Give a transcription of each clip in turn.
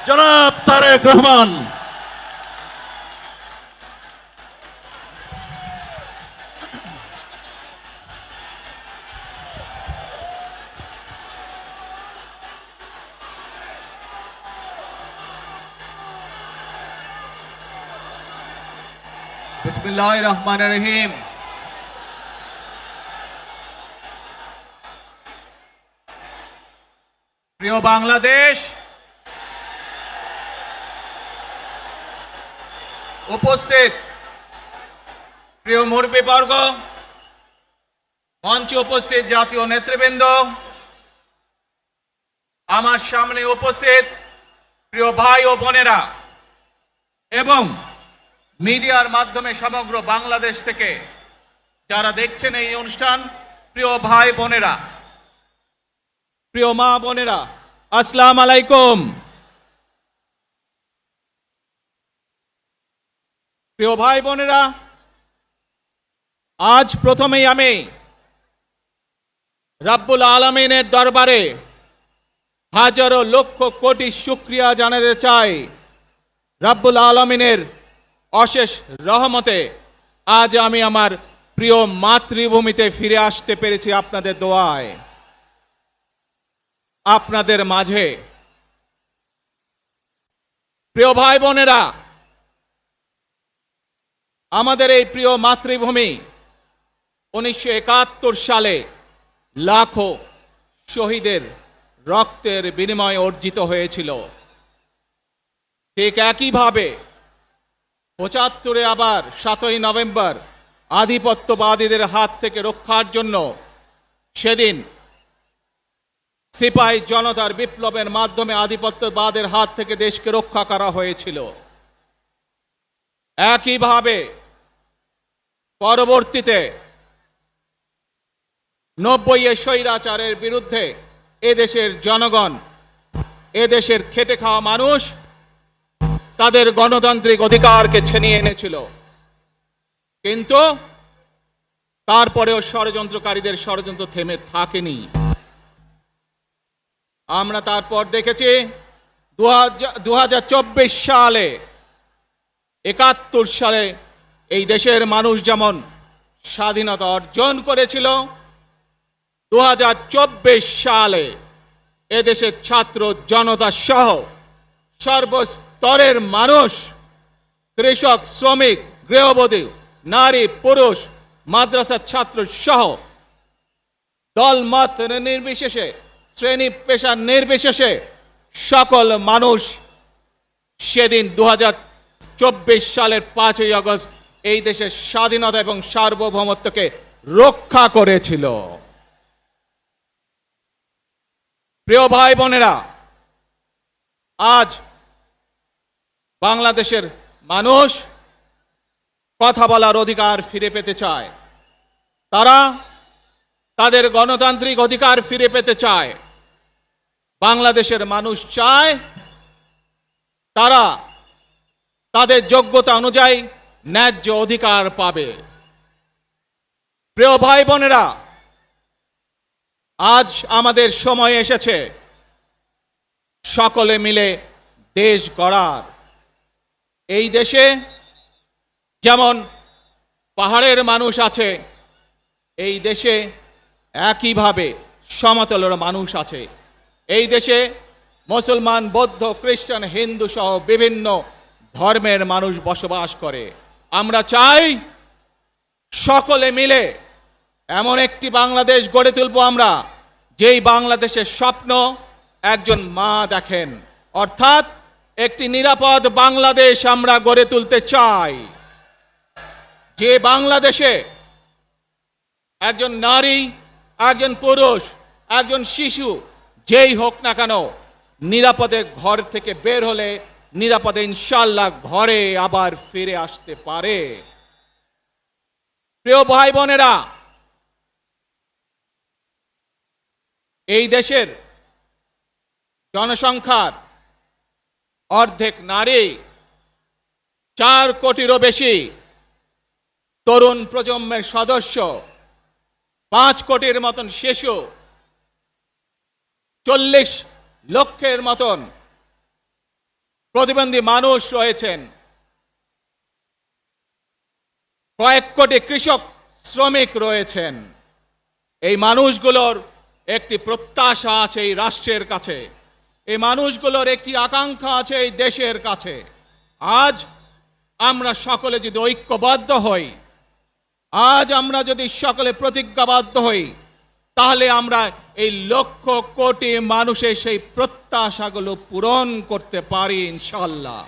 জনাব তারেক রহমান। বিসমিল্লাহির রহমানির রহিম। প্রিয় বাংলাদেশ, উপস্থিত প্রিয় মুরব্বীবর্গ, মঞ্চে উপস্থিত জাতীয় নেতৃবৃন্দ, আমার সামনে উপস্থিত প্রিয় ভাই ও বোনেরা এবং মিডিয়ার মাধ্যমে সমগ্র বাংলাদেশ থেকে যারা দেখছেন এই অনুষ্ঠান, প্রিয় ভাই বোনেরা, প্রিয় মা বোনেরা, আসসালামু আলাইকুম। প্রিয় ভাই বোনেরা, আজ প্রথমেই আমি রাব্বুল আলামিনের দরবারে হাজারো লক্ষ কোটি শুকরিয়া জানাতে চাই। রাব্বুল আলামিনের অশেষ রহমতে আজ আমি আমার প্রিয় মাতৃভূমিতে ফিরে আসতে পেরেছি আপনাদের দোয়ায়, আপনাদের মাঝে। প্রিয় ভাই বোনেরা, আমাদের এই প্রিয় মাতৃভূমি 1971 সালে লাখো শহীদের রক্তের বিনিময়ে অর্জিত হয়েছিল। ঠিক একইভাবে 75-এ আবার 7ই নভেম্বর আধিপত্যবাদীদের হাত থেকে রক্ষার জন্য সেদিন সিপাহী জনতার বিপ্লবের মাধ্যমে আধিপত্যবাদের হাত থেকে দেশকে রক্ষা করা হয়েছিল। একইভাবে পরবর্তীতে 90-এ স্বৈরাচারের বিরুদ্ধে এদেশের জনগণ, এদেশের খেটে খাওয়া মানুষ তাদের গণতান্ত্রিক অধিকারকে ছিনিয়ে এনেছিল। কিন্তু তারপরেও ষড়যন্ত্রকারীদের ষড়যন্ত্র থেমে থাকেনি। আমরা তারপর দেখেছি 2024 সালে, 71 সালে এই দেশের মানুষ যেমন স্বাধীনতা অর্জন করেছিল, 2024 সালে এদেশের ছাত্র জনতা সহ সর্বস্তরের মানুষ, কৃষক, শ্রমিক, গৃহবধূ, নারী, পুরুষ, মাদ্রাসার ছাত্র সহ দলমত নির্বিশেষে, শ্রেণী পেশা নির্বিশেষে সকল মানুষ সেদিন 2024 সালের 5ই আগস্ট এই দেশের স্বাধীনতা এবং সার্বভৌমত্বকে রক্ষা করেছিল। প্রিয় ভাই বোনেরা, আজ বাংলাদেশের মানুষ কথা বলার অধিকার ফিরে পেতে চায়। তারা তাদের গণতান্ত্রিক অধিকার ফিরে পেতে চায়। বাংলাদেশের মানুষ চায় তারা তাদের যোগ্যতা অনুযায়ী ন্যায্য অধিকার পাবে। প্রিয় ভাই বোনেরা, আজ আমাদের সময় এসেছে সকলে মিলে দেশ গড়ার। এই দেশে যেমন পাহাড়ের মানুষ আছে, এই দেশে একইভাবে সমতলের মানুষ আছে। এই দেশে মুসলমান, বৌদ্ধ, খ্রিস্টান, হিন্দু সহ বিভিন্ন ধর্মের মানুষ বসবাস করে। আমরা চাই সকলে মিলে এমন একটি বাংলাদেশ গড়ে তুলব আমরা, যেই বাংলাদেশের স্বপ্ন একজন মা দেখেন, অর্থাৎ একটি নিরাপদ বাংলাদেশ আমরা গড়ে তুলতে চাই। যে বাংলাদেশে একজন নারী, একজন পুরুষ, একজন শিশু যেই হোক না কেন নিরাপদে ঘর থেকে বের হলে নিরাপদে ইনশাআল্লাহ ঘরে আবার ফিরে আসতে পারে। প্রিয় ভাই বোনেরা, এই দেশের জনসংখ্যার অর্ধেক নারী, 4 কোটিরও বেশি তরুণ প্রজন্মের সদস্য, 5 কোটির মতন শিশু, 40 লক্ষের মতন প্রতিবন্ধী মানুষ রয়েছেন, কয়েক কোটি কৃষক শ্রমিক রয়েছেন। এই মানুষগুলোর একটি প্রত্যাশা আছে এই রাষ্ট্রের কাছে, এই মানুষগুলোর একটি আকাঙ্ক্ষা আছে এই দেশের কাছে। আজ আমরা সকলে যদি ঐক্যবদ্ধ হই, আজ আমরা যদি সকলে প্রতিজ্ঞাবদ্ধ হই, তাহলে আমরা এই লক্ষ কোটি মানুষের সেই প্রত্যাশাগুলো পূরণ করতে পারি ইনশাআল্লাহ।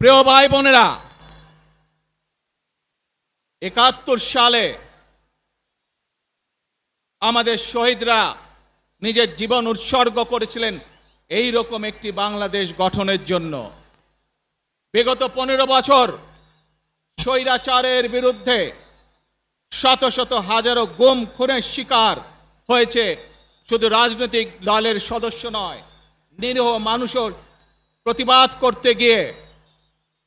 প্রিয় ভাই বোনেরা, ৭১ সালে আমাদের শহীদরা নিজের জীবন উৎসর্গ করেছিলেন এই রকম একটি বাংলাদেশ গঠনের জন্য। বিগত ১৫ বছর স্বৈরাচারের বিরুদ্ধে শত শত হাজারো গুম খুনের শিকার হয়েছে শুধু রাজনৈতিক দলের সদস্য নয়, নিরীহ মানুষের প্রতিবাদ করতে গিয়ে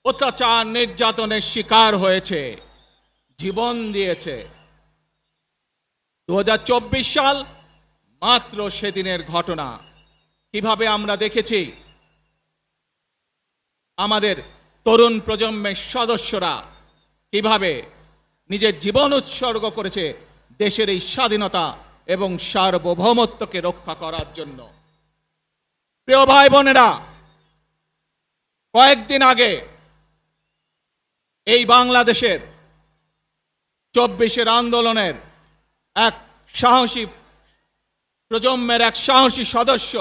অত্যাচার নির্যাতনের শিকার হয়েছে, জীবন দিয়েছে। ২০২৪ সাল মাত্র সেদিনের ঘটনা। কিভাবে আমরা দেখেছি আমাদের তরুণ প্রজন্মের সদস্যরা কিভাবে নিজের জীবন উৎসর্গ করেছে দেশের এই স্বাধীনতা এবং সার্বভৌমত্বকে রক্ষা করার জন্য। প্রিয় ভাই বোনেরা, কয়েকদিন আগে এই বাংলাদেশের ২৪ আন্দোলনের এক সাহসী প্রজন্মের এক সাহসী সদস্য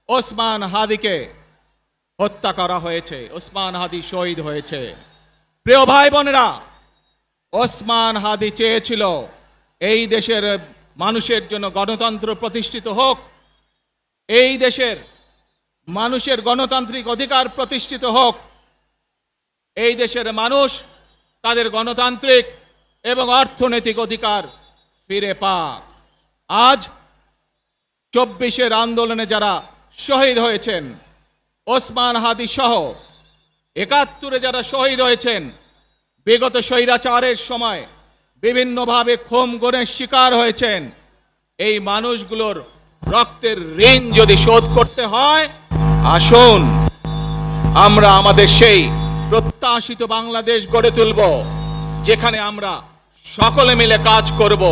ওসমান হাদিকে হত্যা করা হয়েছে। ওসমান হাদি শহীদ হয়েছে। প্রিয় ভাই বোনেরা, ওসমান হাদি চেয়েছিল এই দেশের মানুষের জন্য গণতন্ত্র প্রতিষ্ঠিত হোক, এই দেশের মানুষের গণতান্ত্রিক অধিকার প্রতিষ্ঠিত হোক, এই দেশের মানুষ তাদের গণতান্ত্রিক এবং অর্থনৈতিক অধিকার ফিরে পাক। আজ ২৪ আন্দোলনে যারা শহীদ হয়েছেন, ওসমান হাদি সহ ৭১ যারা শহীদ হয়েছেন, বিগত স্বৈরাচারের সময় বিভিন্নভাবে খুন গুমের শিকার হয়েছেন, এই মানুষগুলোর রক্তের ঋণ যদি শোধ করতে হয়, আসুন আমরা আমাদের সেই প্রত্যাশিত বাংলাদেশ গড়ে তুলব, যেখানে আমরা সকলে মিলে কাজ করব,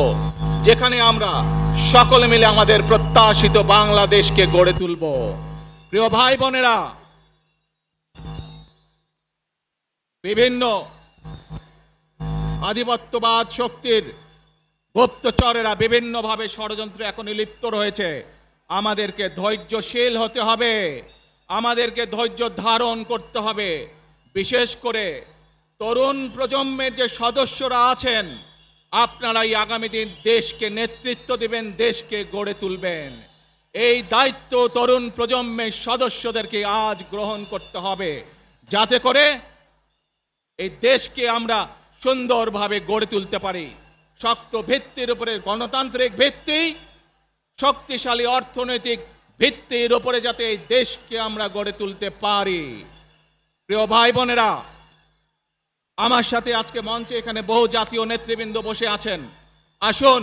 যেখানে আমরা সকলে মিলে আমাদের প্রত্যাশিত বাংলাদেশকে গড়ে তুলব। প্রিয় ভাই বোনেরা, বিভিন্ন আধিপত্যবাদ শক্তির গুপ্তচরেরা বিভিন্নভাবে ষড়যন্ত্রে এখনই লিপ্ত রয়েছে। আমাদেরকে ধৈর্যশীল হতে হবে, আমাদেরকে ধৈর্য ধারণ করতে হবে। বিশেষ করে তরুণ প্রজন্মের যে সদস্যরা আছেন, আপনারাই আগামী দিন দেশকে নেতৃত্ব দিবেন, দেশকে গড়ে তুলবেন। এই দায়িত্ব তরুণ প্রজন্মের সদস্যদেরকে আজ গ্রহণ করতে হবে, যাতে করে এই দেশকে আমরা সুন্দরভাবে গড়ে তুলতে পারি। শক্ত ভিত্তির উপরে গণতান্ত্রিক ভিত্তি, শক্তিশালী অর্থনৈতিক ভিত্তির উপরে যাতে এই দেশকে আমরা গড়ে তুলতে পারি। প্রিয় ভাই বোনেরা, আমার সাথে আজকে মঞ্চে এখানে বহু জাতীয় নেতৃবৃন্দ বসে আছেন। আসুন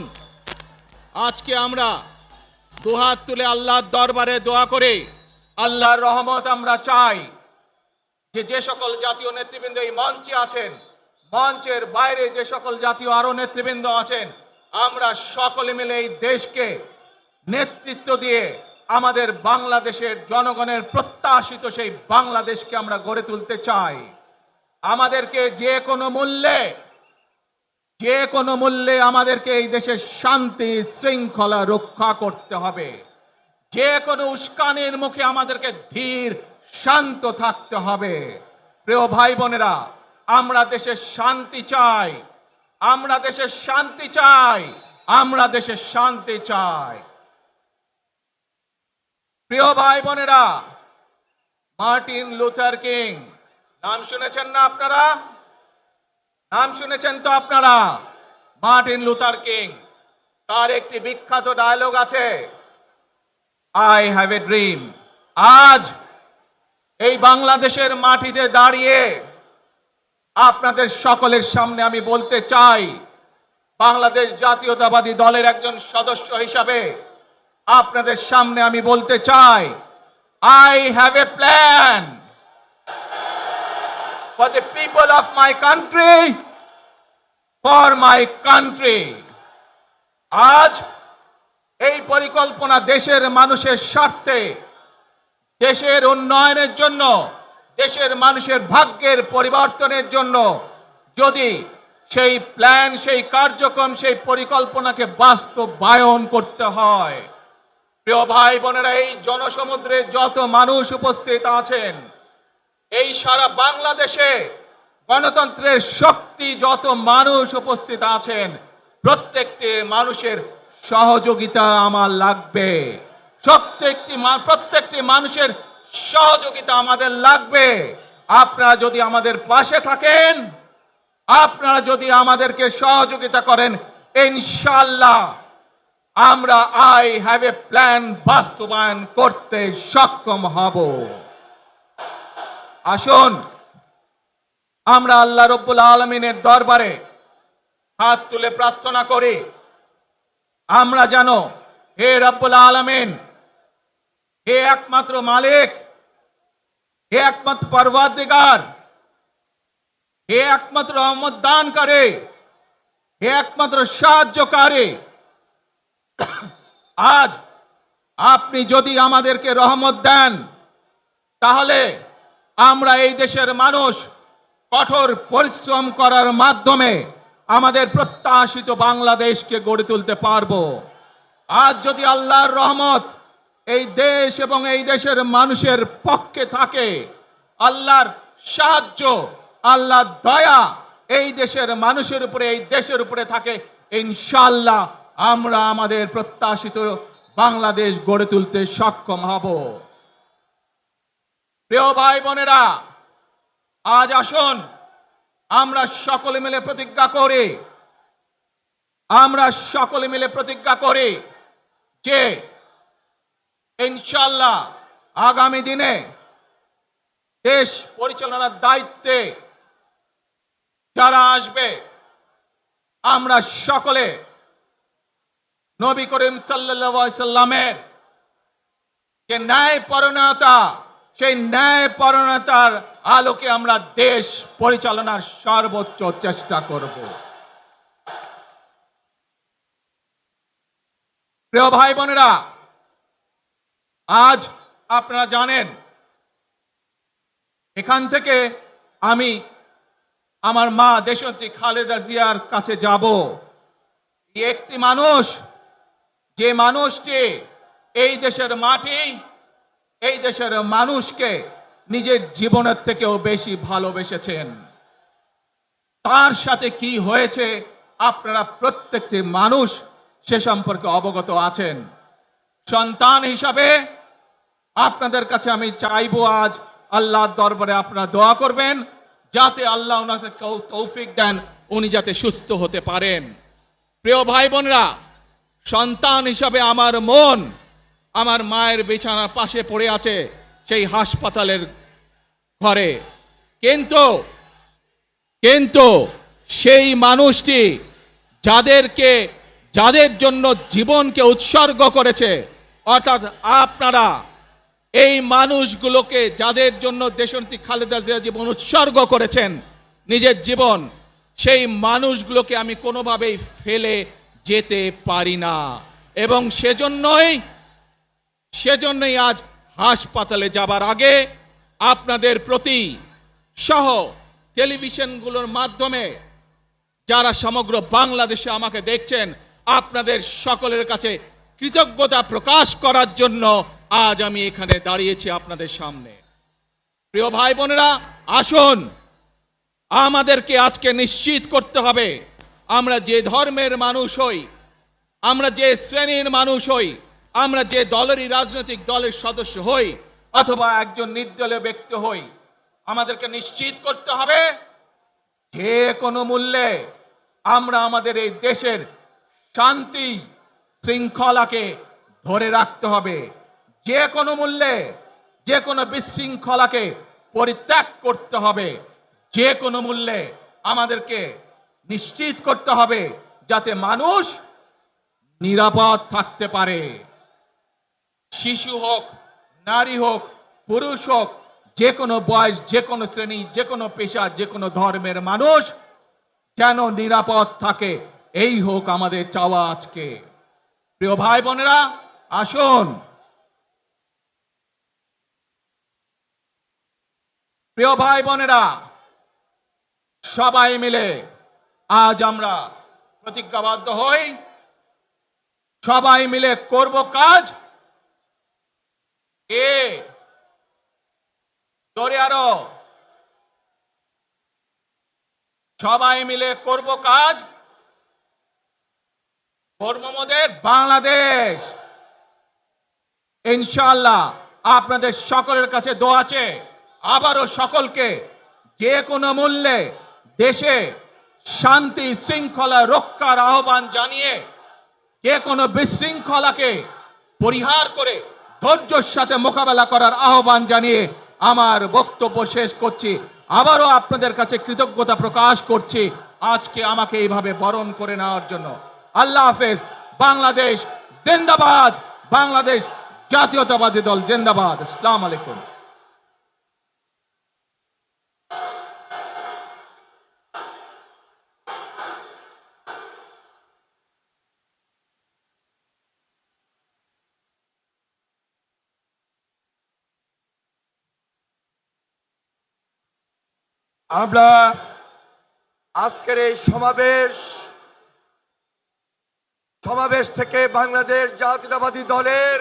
আজকে আমরা দুহাত তুলে আল্লাহর দরবারে দোয়া করে আল্লাহর রহমত আমরা চাই। যে সকল জাতীয় নেতৃবৃন্দ এই মঞ্চে আছেন, মঞ্চের বাইরে যে সকল জাতীয় আরো নেতৃবৃন্দ আছেন, আমরা সকলে মিলে এই দেশকে নেতৃত্ব দিয়ে আমাদের বাংলাদেশের জনগণের প্রত্যাশিত সেই বাংলাদেশকে আমরা গড়ে তুলতে চাই। আমাদেরকে যে কোনো মূল্যে আমাদেরকে এই দেশের শান্তি শৃঙ্খলা রক্ষা করতে হবে। যে কোনো উস্কানির মুখে আমাদেরকে ধীর শান্ত থাকতে হবে। প্রিয় ভাই বোনেরা, আমরা দেশের শান্তি চাই, আমরা দেশের শান্তি চাই, আমরা দেশের শান্তি চাই। প্রিয় ভাই বোনেরা, মার্টিন লুথার কিং নাম শুনেছেন না আপনারা? নাম শুনেছেন তো আপনারা? মার্টিন লুথার কিং, তার একটি বিখ্যাত ডায়লগ আছে, আই হ্যাভ এ ড্রিম। আজ এই বাংলাদেশের মাটিতে দাঁড়িয়ে আপনাদের সকলের সামনে আমি বলতে চাই, বাংলাদেশ জাতীয়তাবাদী দলের একজন সদস্য হিসাবে আপনাদের সামনে আমি বলতে চাই, I have a plan for the people of my country, for my country. আজ এই পরিকল্পনা দেশের মানুষের স্বার্থে, দেশের উন্নয়নের জন্য, দেশের মানুষের ভাগ্যের পরিবর্তনের জন্য যদি সেই প্ল্যান, সেই কার্যক্রম, সেই পরিকল্পনাকে বাস্তবায়ন করতে হয়, প্রিয় ভাই বোনেরা, এই জনসমুদ্রে যত মানুষ উপস্থিত আছেন, এই সারা বাংলাদেশে গণতন্ত্রের শক্তি যত মানুষ উপস্থিত আছেন, প্রত্যেকটি মানুষের সহযোগিতা আমার লাগবে। প্রত্যেকটি মানুষের সহযোগিতা আমাদের লাগবে। আপনারা যদি আমাদের পাশে থাকেন, আপনারা যদি আমাদেরকে সহযোগিতা করেন, ইনশাআল্লাহ আমরা আই হ্যাভ এ প্ল্যান বাস্তবায়ন করতে সক্ষম হব। আসুন আমরা আল্লাহ রাব্বুল আলামিনের দরবারে হাত তুলে প্রার্থনা করি, আমরা জানো হে রব্বুল আলামিন, হে একমাত্র মালিক, হে একমাত্র পরওয়ারদিগার, হে একমাত্র রহমত দানকারী, হে একমাত্র সাহায্যকারী, আজ আপনি যদি আমাদেরকে রহমত দেন, তাহলে আমরা এই দেশের মানুষ কঠোর পরিশ্রম করার মাধ্যমে আমাদের প্রত্যাশিত বাংলাদেশকে গড়ে তুলতে পারবো। আজ যদি আল্লাহর রহমত এই দেশ এবং এই দেশের মানুষের পক্ষে থাকে, আল্লাহর সাহায্য, আল্লাহর দয়া এই দেশের মানুষের উপরে, এই দেশের উপরে থাকে, ইনশাআল্লাহ আমরা আমাদের প্রত্যাশিত বাংলাদেশ গড়ে তুলতে সক্ষম হব। প্রিয় ভাই বোনেরা, আজ আসুন আমরা সকলে মিলে প্রতিজ্ঞা করি, আমরা সকলে মিলে প্রতিজ্ঞা করি যে ইনশাআল্লাহ আগামী দিনে দেশ পরিচালনার দায়িত্বে যারা আসবে, আমরা সকলে নবী করিম সাল্লাল্লাহু আলাইহি সাল্লামের যে ন্যায়পরায়ণতা, সেই ন্যায়পরায়ণতার আলোকে আমরা দেশ পরিচালনার সর্বোচ্চ চেষ্টা করব। প্রিয় ভাই বোনেরা, আজ আপনারা জানেন এখান থেকে আমি আমার মা দেশনেত্রী খালেদা জিয়ার কাছে যাব। একটি মানুষ, যে মানুষটি এই দেশের মাটি, এই দেশের মানুষকে নিজের জীবনের থেকেও বেশি ভালোবেসেছেন, তার সাথে কি হয়েছে আপনারা প্রত্যেকটি মানুষ সে সম্পর্কে অবগত আছেন। সন্তান হিসাবে আপনাদের কাছে আমি চাইবো, আজ আল্লাহর দরবারে আপনারা দোয়া করবেন যাতে আল্লাহ ওনাকে তৌফিক দেন, উনি যাতে সুস্থ হতে পারেন। প্রিয় ভাই বোনেরা, সন্তান হিসাবে আমার মন আমার মায়ের বিছানার পাশে পড়ে আছে সেই হাসপাতালের ঘরে, কিন্তু সেই মানুষটি যাদের জন্য জীবনকে উৎসর্গ করেছে, অর্থাৎ আপনারা এই মানুষগুলোকে, যাদের জন্য দেশনেত্রী খালেদা জিয়া জীবন উৎসর্গ করেছেন, নিজের জীবন, সেই মানুষগুলোকে আমি কোনোভাবেই ফেলে যেতে পারি না। এবং সেজন্যই আজ হাসপাতালে যাবার আগে আপনাদের প্রতি সহ টেলিভিশনগুলোর মাধ্যমে যারা সমগ্র বাংলাদেশে আমাকে দেখছেন, আপনাদের সকলের কাছে কৃতজ্ঞতা প্রকাশ করার জন্য আজ আমি এখানে দাঁড়িয়েছি আপনাদের সামনে। প্রিয় ভাই বোনেরা, আসুন আমাদেরকে আজকে নিশ্চিত করতে হবে, আমরা যে ধর্মের মানুষ হই, আমরা যে শ্রেণীর মানুষ হই, আমরা যে দলেরই রাজনৈতিক দলের সদস্য হই অথবা একজন নির্দলীয় ব্যক্তি হই, আমাদেরকে নিশ্চিত করতে হবে যে কোনো মূল্যে আমরা আমাদের এই দেশের শান্তি শৃঙ্খলাকে ধরে রাখতে হবে। যে কোনো মূল্যে যে কোনো বিশৃঙ্খলাকে পরিত্যাগ করতে হবে। যে কোনো মূল্যে আমাদেরকে নিশ্চিত করতে হবে যাতে মানুষ নিরাপদ থাকতে পারে। শিশু হোক, নারী হোক, পুরুষ হোক, যে কোনো বয়স, যে কোনো শ্রেণী, যে কোনো পেশা, যে কোনো ধর্মের মানুষ যেন নিরাপদ থাকে, এই হোক আমাদের চাওয়া আজকে। প্রিয় ভাই বোনেরা, আসুন, প্রিয় ভাই বোনেরা, সবাই মিলে আজ আমরা প্রতিজ্ঞাবদ্ধ হই, সবাই মিলে করব কাজ। জোরে আরো, সবাই মিলে করব কাজ, কর্মমোদের বাংলাদেশ। ইনশাআল্লাহ আপনাদের সকলের কাছে দোয়া আছে, আবারও সকলকে যে কোনো মূল্যে দেশে শান্তি শৃঙ্খলা রক্ষার আহ্বান জানিয়ে যে কোনো বিশৃঙ্খলাকে পরিহার করে ধৈর্যের সাথে মোকাবেলা করার আহ্বান জানিয়ে আমার বক্তব্য শেষ করছি। আবারও আপনাদের কাছে কৃতজ্ঞতা প্রকাশ করছি আজকে আমাকে এইভাবে বরণ করে নেওয়ার জন্য। আল্লাহ হাফেজ। বাংলাদেশ জিন্দাবাদ, বাংলাদেশ জাতীয়তাবাদী দল জিন্দাবাদ। আসসালামু আলাইকুম। আমরা আজকের এই সমাবেশ থেকে বাংলাদেশ জাতীয়তাবাদী দলের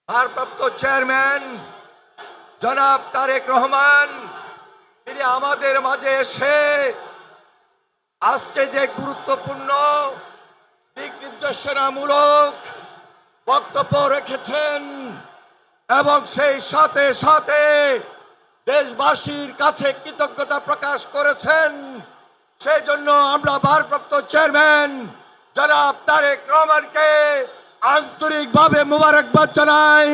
ভারপ্রাপ্ত চেয়ারম্যান জনাব তারেক রহমান, তিনি আমাদের মাঝে এসে আজকে যে গুরুত্বপূর্ণ দিক নির্দেশনামূলক বক্তব্য রেখেছেন এবং সেই সাথে সাথে দেশবাসীর কাছে কৃতজ্ঞতা প্রকাশ করেছেন, সেই জন্য আমরা ভারপ্রাপ্ত চেয়ারম্যান জনাব তারেক রহমানকে আন্তরিকভাবে মোবারকবাদ জানাই,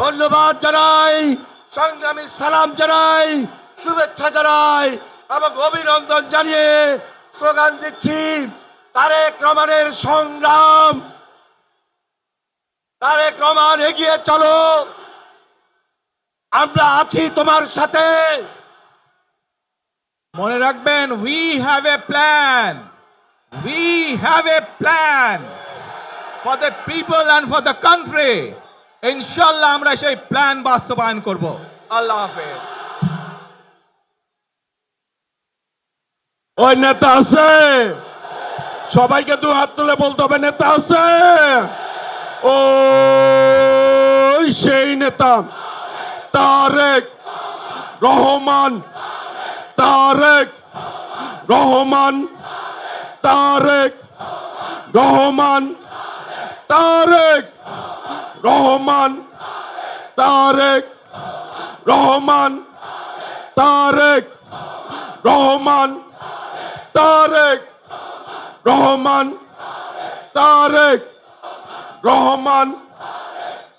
ধন্যবাদ জানাই, সংগ্রামী সালাম জানাই, শুভেচ্ছা জানাই এবং অভিনন্দন জানিয়ে স্লোগান দিচ্ছি, তারেক রহমানের সংগ্রাম, তারেক রহমান এগিয়ে চলো, আমরা আছি তোমার সাথে। মনে রাখবেন, we have a plan, we have a plan for the people and for the country. ইনশাল্লাহ আমরা সেই প্ল্যান বাস্তবায়ন করব। আল্লাহ হাফেজ। ওই নেতা আছে, সবাইকে দু হাত তুলে বলতে হবে নেতা আছে। ও সেই নেতা তারেক রহমান, তারেক রহমান, তারেক রহমান, তারেক রহমান, তারেক রহমান, তারেক রহমান, তারেক রহমান, তারেক রহমান,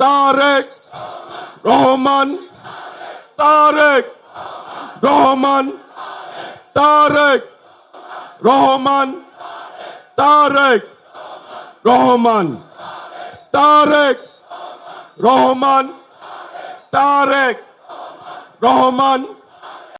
তারেক রহমান, তারেক রহমান, তারেক রহমান, তারেক রহমান, তারেক রহমান, তারেক রহমান।